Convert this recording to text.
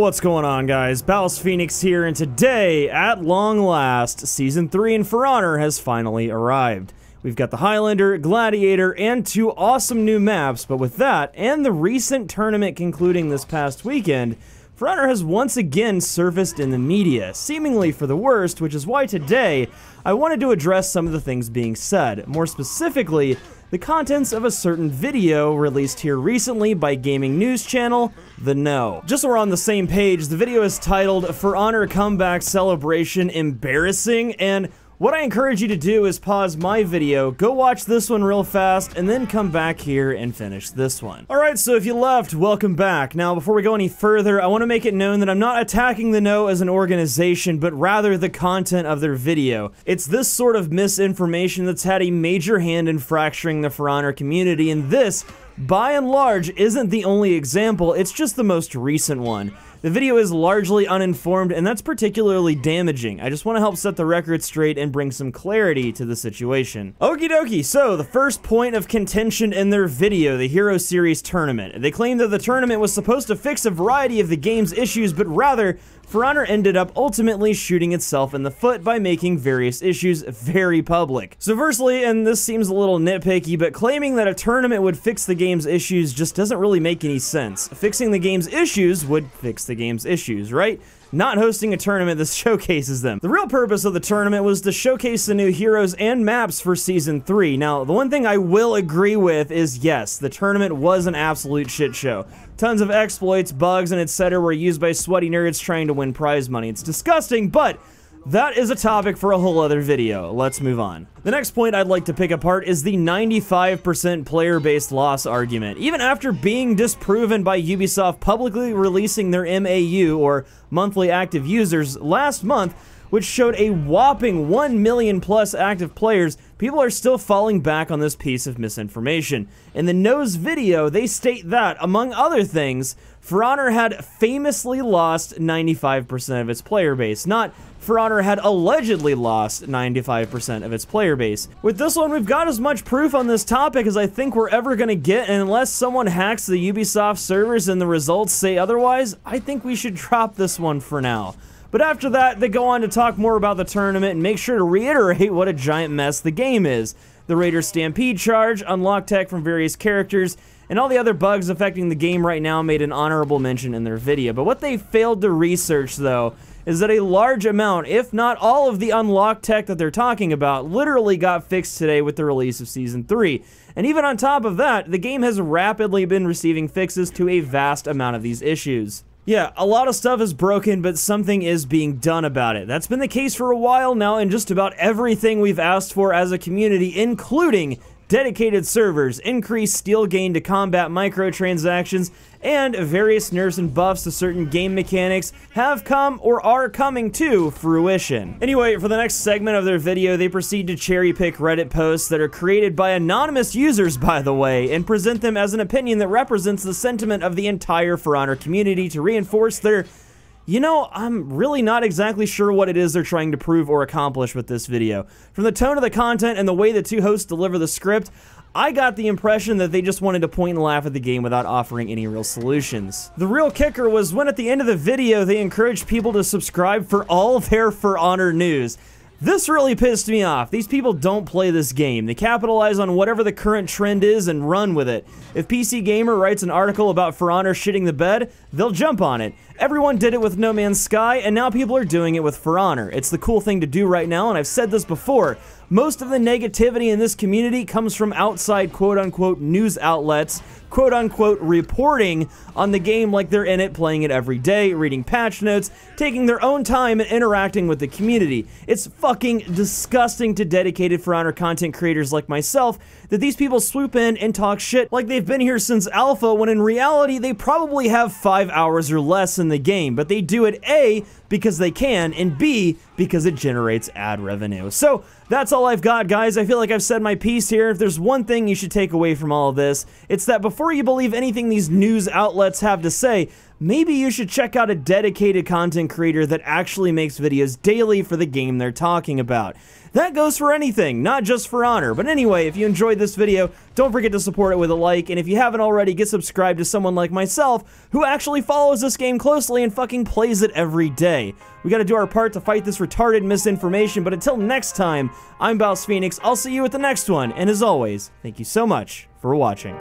What's going on, guys? BouseFeenux here, and today, at long last, Season 3 in For Honor has finally arrived. We've got the Highlander, Gladiator, and 2 awesome new maps, but with that, and the recent tournament concluding this past weekend, For Honor has once again surfaced in the media, seemingly for the worst, which is why today, I wanted to address some of the things being said. More specifically, the contents of a certain video released here recently by gaming news channel, The Know. Just so we're on the same page, the video is titled, For Honor Comeback Celebration Embarrassing, and what I encourage you to do is pause my video, go watch this one real fast, and then come back here and finish this one. Alright, so if you left, welcome back. Now, before we go any further, I want to make it known that I'm not attacking The Know as an organization, but rather the content of their video. It's this sort of misinformation that's had a major hand in fracturing the For Honor community, and this, by and large, isn't the only example, it's just the most recent one. The video is largely uninformed, and that's particularly damaging. I just want to help set the record straight and bring some clarity to the situation. Okie dokie, so the first point of contention in their video, the Hero Series tournament. They claim that the tournament was supposed to fix a variety of the game's issues, but rather, For Honor ended up ultimately shooting itself in the foot by making various issues very public. So firstly, and this seems a little nitpicky, but claiming that a tournament would fix the game's issues just doesn't really make any sense. Fixing the game's issues would fix the game's issues, right? Not hosting a tournament that showcases them. The real purpose of the tournament was to showcase the new heroes and maps for Season 3. Now, the one thing I will agree with is, yes, the tournament was an absolute shit show. Tons of exploits, bugs, and etc. were used by sweaty nerds trying to win prize money. It's disgusting, but that is a topic for a whole other video. Let's move on. The next point I'd like to pick apart is the 95% player-based loss argument. Even after being disproven by Ubisoft publicly releasing their MAU, or monthly active users, last month, which showed a whopping 1 million plus active players, people are still falling back on this piece of misinformation. In the Know's video, they state that, among other things, For Honor had famously lost 95% of its player base, not For Honor had allegedly lost 95% of its player base. With this one, we've got as much proof on this topic as I think we're ever gonna get, and unless someone hacks the Ubisoft servers and the results say otherwise, I think we should drop this one for now. But after that, they go on to talk more about the tournament and make sure to reiterate what a giant mess the game is. The Raider Stampede charge, unlock tech from various characters, and all the other bugs affecting the game right now made an honorable mention in their video. But what they failed to research, though, is that a large amount, if not all of the unlocked tech that they're talking about, literally got fixed today with the release of Season 3. And even on top of that, the game has rapidly been receiving fixes to a vast amount of these issues. Yeah, a lot of stuff is broken, but something is being done about it. That's been the case for a while now, and just about everything we've asked for as a community, including dedicated servers, increased steel gain to combat microtransactions, and various nerfs and buffs to certain game mechanics have come or are coming to fruition. Anyway, for the next segment of their video, they proceed to cherry pick Reddit posts that are created by anonymous users, by the way, and present them as an opinion that represents the sentiment of the entire For Honor community to reinforce their, you know, I'm really not exactly sure what it is they're trying to prove or accomplish with this video. From the tone of the content and the way the 2 hosts deliver the script, I got the impression that they just wanted to point and laugh at the game without offering any real solutions. The real kicker was when at the end of the video, they encouraged people to subscribe for all their For Honor news. This really pissed me off. These people don't play this game. They capitalize on whatever the current trend is and run with it. If PC Gamer writes an article about For Honor shitting the bed, they'll jump on it. Everyone did it with No Man's Sky, and now people are doing it with For Honor. It's the cool thing to do right now, and I've said this before. Most of the negativity in this community comes from outside quote-unquote news outlets, quote-unquote reporting on the game like they're in it, playing it every day, reading patch notes, taking their own time and interacting with the community. It's fucking disgusting to dedicated For Honor content creators like myself that these people swoop in and talk shit like they've been here since alpha, when in reality they probably have 5 hours or less in the game, but they do it A, because they can, and B, because it generates ad revenue. So that's all I've got, guys. I feel like I've said my piece here. If there's one thing you should take away from all of this, it's that before you believe anything these news outlets have to say, maybe you should check out a dedicated content creator that actually makes videos daily for the game they're talking about. That goes for anything, not just for Honor. But anyway, if you enjoyed this video, don't forget to support it with a like, and if you haven't already, get subscribed to someone like myself who actually follows this game closely and fucking plays it every day. We gotta do our part to fight this retarded misinformation, but until next time, I'm BouseFeenux. I'll see you at the next one, and as always, thank you so much for watching.